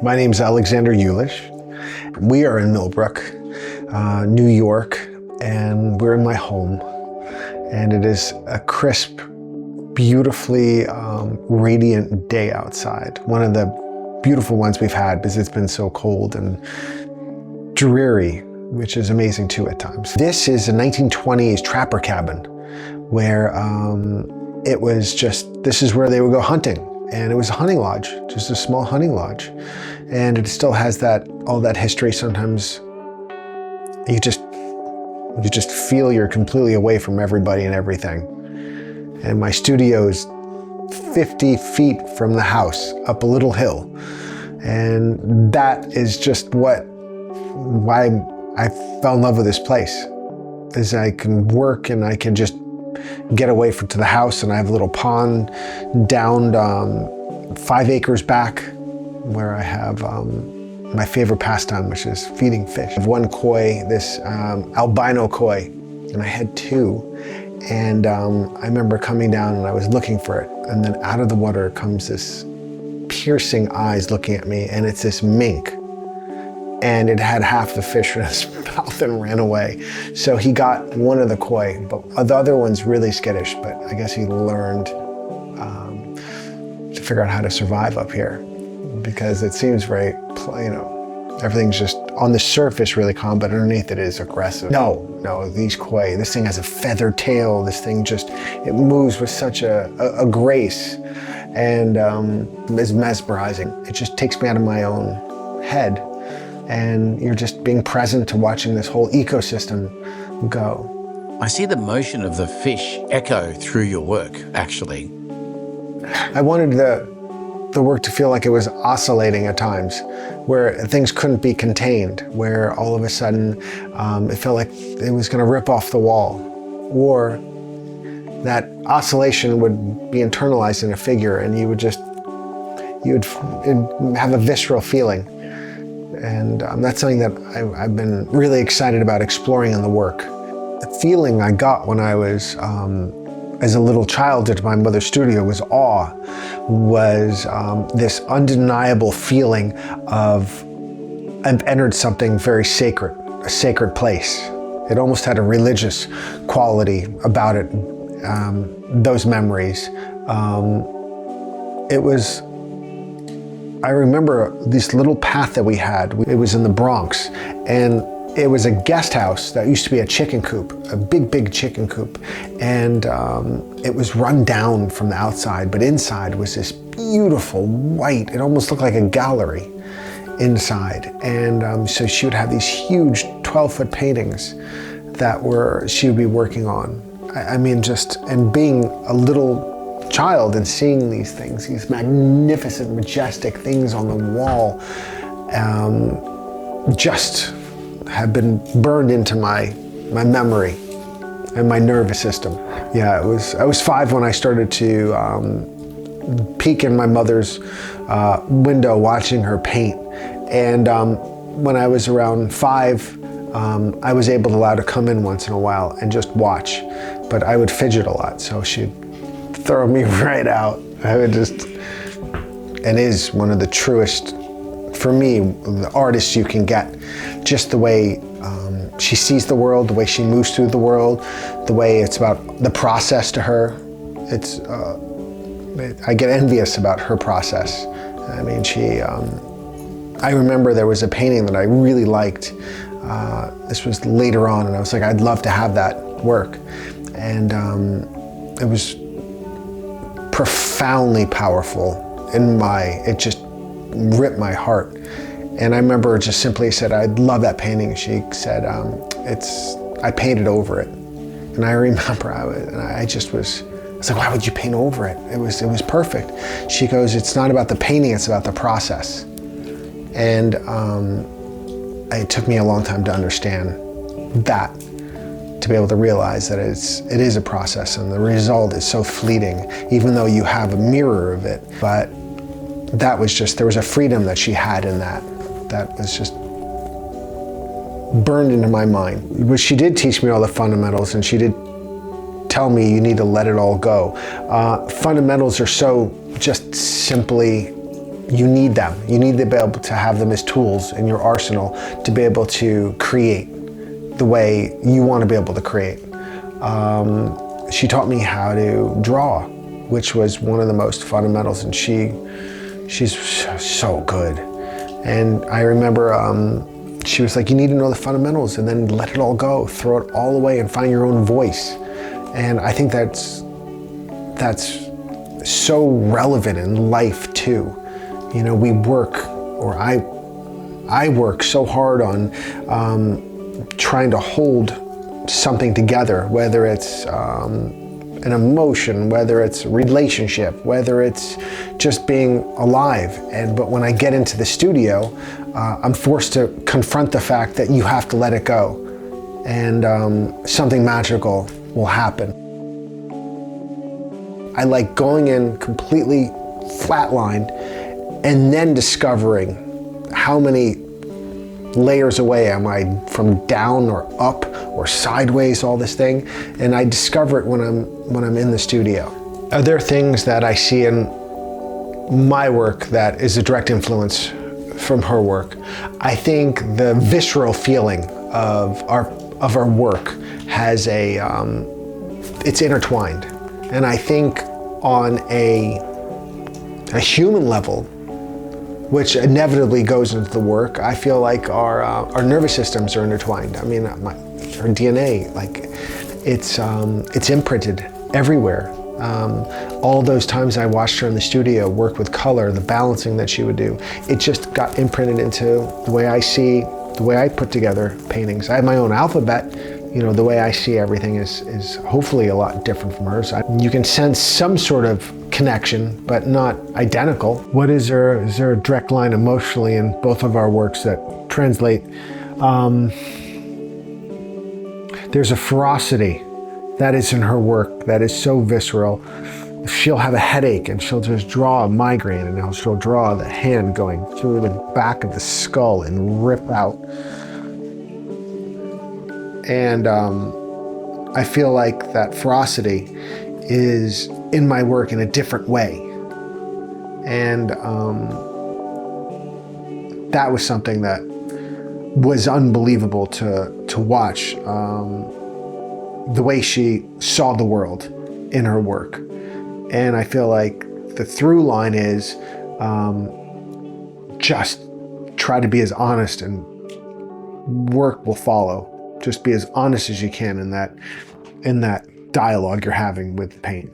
My name's Alexander Yulish. We are in Millbrook, New York, and we're in my home. And it is a crisp, beautifully radiant day outside. One of the beautiful ones we've had because it's been so cold and dreary, which is amazing too at times. This is a 1920s trapper cabin where this is where they would go hunting. And it was a hunting lodge, just a small hunting lodge. And it still has all that history. Sometimes you just feel you're completely away from everybody and everything. And my studio is 50 feet from the house, up a little hill. And that is just why I fell in love with this place, is I can work and I can just get away to the house, and I have a little pond down 5 acres back where I have my favorite pastime, which is feeding fish. I have one koi, this albino koi, and I had 2. And I remember coming down and I was looking for it, and then out of the water comes this piercing eyes looking at me, and it's this mink. And it had half the fish in its mouth and ran away. So he got one of the koi, but the other one's really skittish, but I guess he learned to figure out how to survive up here, because it seems very, everything's just on the surface really calm, but underneath it is aggressive. No, these koi, this thing has a feathered tail. This thing it moves with such a grace, and is mesmerizing. It just takes me out of my own head. And you're just being present to watching this whole ecosystem go. I see the motion of the fish echo through your work, actually. I wanted the work to feel like it was oscillating at times, where things couldn't be contained, where all of a sudden it felt like it was going to rip off the wall, or that oscillation would be internalized in a figure, and you would have a visceral feeling. And that's something that I've been really excited about exploring in the work. The feeling I got when I was, as a little child at my mother's studio, was awe, was this undeniable feeling of I've entered something very sacred, a sacred place. It almost had a religious quality about it, those memories. I remember this little path that we had. It was in the Bronx, and it was a guest house that used to be a chicken coop, a big chicken coop. And it was run down from the outside, but inside was this beautiful white, it almost looked like a gallery inside. And so she would have these huge 12-foot paintings that she would be working on. And being a little child and seeing these things, these magnificent, majestic things on the wall, just have been burned into my memory and my nervous system. Yeah, I was 5 when I started to peek in my mother's window watching her paint. And when I was around 5, I was able to allow to come in once in a while and just watch. But I would fidget a lot, so she'd throw me right out. It is one of the truest, for me, the artists you can get. Just the way she sees the world, the way she moves through the world, the way it's about the process to her. I get envious about her process. I mean, I remember there was a painting that I really liked. This was later on, and I was like, I'd love to have that work. And it was profoundly powerful it just ripped my heart. And I remember just simply said, I'd love that painting. She said, I painted over it. And I remember I was like, why would you paint over it? It was perfect. She goes, it's not about the painting, it's about the process. And it took me a long time to understand that, to be able to realize that it is a process, and the result is so fleeting, even though you have a mirror of it. But there was a freedom that she had in that was just burned into my mind. But she did teach me all the fundamentals, and she did tell me you need to let it all go. Fundamentals are so just simply you need them. You need to be able to have them as tools in your arsenal to be able to create the way you want to be able to create. She taught me how to draw, which was one of the most fundamentals, and she's so good. And I remember she was like, you need to know the fundamentals and then let it all go, throw it all away and find your own voice. And I think that's so relevant in life too. You know, we work, or I work so hard on trying to hold something together, whether it's an emotion, whether it's a relationship, whether it's just being alive. But when I get into the studio, I'm forced to confront the fact that you have to let it go, and something magical will happen. I like going in completely flatlined and then discovering how many layers away am I from down or up or sideways, all this thing, and I discover it when I'm in the studio. Are there things that I see in my work that is a direct influence from her work? I think the visceral feeling of our work has it's intertwined, and I think on a human level, which inevitably goes into the work, I feel like our nervous systems are intertwined. I mean, her DNA, like it's imprinted everywhere. All those times I watched her in the studio work with color, the balancing that she would do, it just got imprinted into the way I see, the way I put together paintings. I have my own alphabet. You know, the way I see everything is hopefully a lot different from hers. You can sense some sort of connection, but not identical. Is there a direct line emotionally in both of our works that translate? There's a ferocity that is in her work that is so visceral. She'll have a headache and she'll just draw a migraine, and she'll draw the hand going through the back of the skull and rip out. And I feel like that ferocity is in my work in a different way. And that was something that was unbelievable to watch, the way she saw the world in her work. And I feel like the through line is just try to be as honest, and work will follow. Just be as honest as you can in that dialogue you're having with the paint.